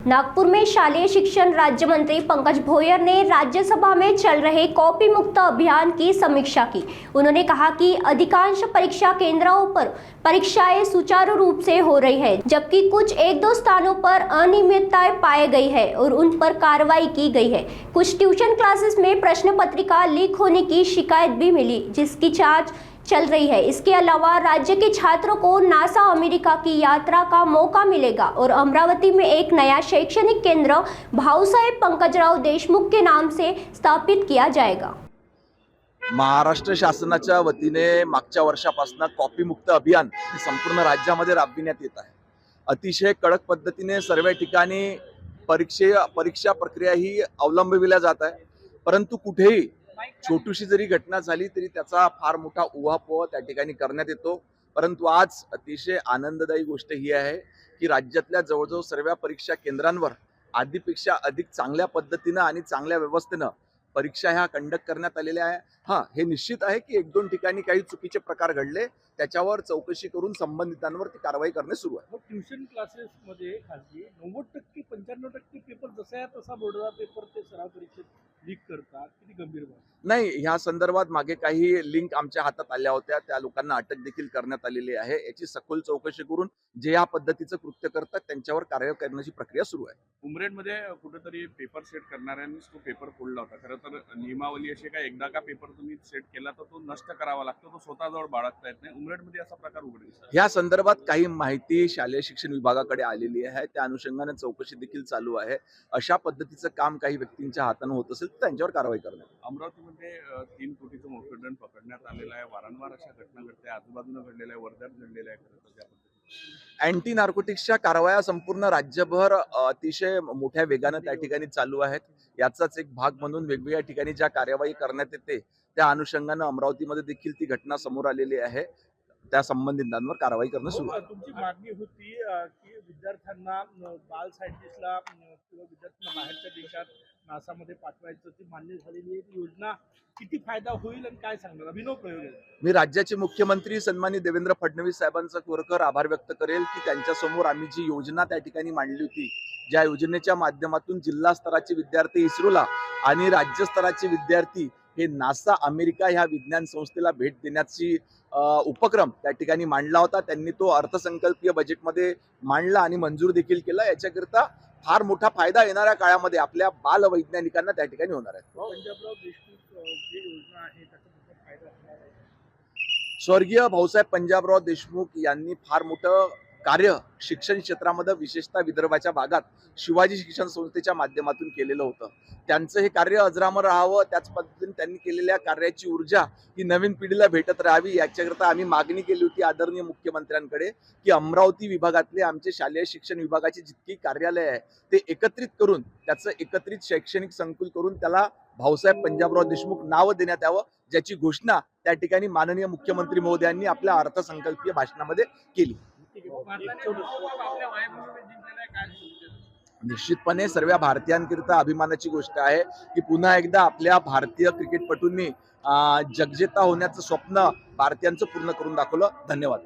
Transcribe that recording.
नागपुर में शालेय शिक्षण राज्य मंत्री पंकज भोयर ने राज्यसभा में चल रहे कॉपी मुक्त अभियान की समीक्षा की। उन्होंने कहा कि अधिकांश परीक्षा केंद्रों पर परीक्षाएं सुचारू रूप से हो रही है, जबकि कुछ एक दो स्थानों पर अनियमितताएं पाई गई है और उन पर कार्रवाई की गई है। कुछ ट्यूशन क्लासेस में प्रश्न पत्रिका लीक होने की शिकायत भी मिली, जिसकी जांच चल रही है। इसके अलावा राज्य के छात्रों को नासा अमेरिका की यात्रा का मौका मिलेगा और अमरावती में एक नया शैक्षणिक केंद्र भाऊसाहेब पंकजराव देशमुख के नाम से स्थापित किया जाएगा। महाराष्ट्र शासनाच्या वतीने मागच्या वर्षापासून कॉपी मुक्त अभियान संपूर्ण राज्यामध्ये राबविण्यात येत आहे। अतिशय कडक पद्धतीने सर्व ठिकाणी परीक्षा प्रक्रिया ही अवलंबविल्या जात आहे, परंतु कुठेही छोटीशी जरी घटना झाली तरी त्याचा फार मोठा उहापोह त्या ठिकाणी करण्यात येतो। परंतु आज अतिशय आनंददायी गोष्ट ही आहे की राज्यातल्या जवळजवळ सर्व परीक्षा केंद्रांवर आधीपेक्षा अधिक चांगल्या पद्धतीने आणि चांगल्या व्यवस्थेने परीक्षा ह्या कंडक्ट करण्यात आलेल्या आहे। हां, हे निश्चित आहे की एक दोन ठिकाणी काही चुकीचे प्रकार घडले, त्याच्यावर चौकशी करून संबंधितांवर ती कारवाई करणे सुरू आहे। ट्यूशन क्लासेस मध्ये खाली 90% 95% पेपर जसा आहे तसा बोर्डचा पेपर ते सराव परीक्षेत लीक करतात, किती गंभीर बाब नाही, ह्या संदर्भात मागे काही लिंक आमच्या हातात आल्या होत्या, त्या लोकांना अटक देखील करण्यात आलेली आहे। याची सखोल चौकशी करून जे या पद्धतीचं कृत्य करतात त्यांच्यावर कारवाई करण्याची प्रक्रिया सुरू आहे। उमरेडमध्ये कुठेतरी पेपर सेट करणाऱ्यांनीच तो पेपर फोडला होता। खरं तर नियमावली अशी काय, एकदा का पेपर तुम्ही सेट केला तर तो नष्ट करावा लागतो, तो स्वतःजवळ बाळगता येत नाही। उमरेडमध्ये असा प्रकार उघडकीस आला। या संदर्भात काही माहिती शालेय शिक्षण विभागाकडे आलेली आहे, त्या अनुषंगाने चौकशी देखील चालू आहे। अशा पद्धतीचं काम काही व्यक्तींच्या हाताने होत असेल तर त्यांच्यावर कारवाई करण्यात। अमरावतीमध्ये 3 कोटीचं मोकेडन पकडण्यात आलेलं आहे। वारंवार अशा घटना घडते, आजूबाजूला घडलेल्या आहे, वर्ध्यात घडलेल्या आहे। खरं तर त्या पद्धतीने अँटी नार्कोटिक्सच्या कारवाया संपूर्ण राज्यभर अतिशय मोठ्या वेगाने त्या ठिकाणी चालू आहेत। याचाच एक भाग म्हणून वेगवेगळ्या ठिकाणी ज्या कार्यवाही करण्यात येते त्या अनुषंगाने अमरावतीमध्ये देखील ती घटना समोर आलेली आहे। त्या संबंधितांवर कारवाई करणं सुरू आहे। तुमची मागणी होती की विद्यार्थ्यांना बाल सायंटिस्टला किंवा विद्यार्थ्यांना बाहेरच्या देशात नासामध्ये पाठवायचं, ती मान्य झालेली आहे। ती योजना किती फायदा होईल आणि काय सांगणार? अभिनव प्रयोग आहे। मी राज्याचे मुख्यमंत्री सन्माननीय देवेंद्र फडणवीस साहेबांचा खरोखर आभार व्यक्त करेल की त्यांच्या समोर आम्ही जी योजना त्या ठिकाणी मांडली होती, ज्या योजनेच्या माध्यमातून जिल्हा स्तराचे विद्यार्थी इस्रोला आणि राज्य स्तराचे विद्यार्थी हे नासा अमेरिका ह्या विज्ञान संस्थेला भेट देण्याची उपक्रम त्या ठिकाणी मांडला होता। त्यांनी तो अर्थसंकल्पीय बजेटमध्ये मांडला आणि मंजूर देखील केला। याच्याकरिता फार मोठा फायदा येणाऱ्या काळामध्ये आपल्या बाल वैज्ञानिकांना त्या ठिकाणी होणार आहे। पंजाबराव देशमुख जी योजना आहे त्याचा फायदा होणार आहे। स्वर्गीय भाऊसाहेब पंजाबराव देशमुख यांनी फार मोठं कार्य शिक्षण क्षेत्रामध्ये विशेषतः विदर्भाच्या भागात शिवाजी शिक्षण संस्थेच्या माध्यमातून केलेलं होतं। त्यांचं हे कार्य अजरामर राहावं, त्याच पद्धतीने त्यांनी केलेल्या कार्याची ऊर्जा ही नवीन पिढीला भेटत राहावी, याच्याकरता आम्ही मागणी केली होती आदरणीय मुख्यमंत्र्यांकडे की अमरावती विभागातले आमचे शालेय शिक्षण विभागाची जितकी कार्यालय आहे ते एकत्रित करून त्याचं एकत्रित शैक्षणिक संकुल करून त्याला भाऊसाहेब पंजाबराव देशमुख नाव देण्यात यावं, ज्याची घोषणा त्या ठिकाणी माननीय मुख्यमंत्री महोदयांनी आपल्या अर्थसंकल्पीय भाषणामध्ये केली। निश्चितपणे सर्व भारतीयांकरिता अभिमानाची गोष्ट आहे की पुन्हा एकदा आपल्या भारतीय क्रिकेटपटूंनी जगजेता होण्याचं स्वप्न भारतीयांचं पूर्ण करून दाखवलं। धन्यवाद।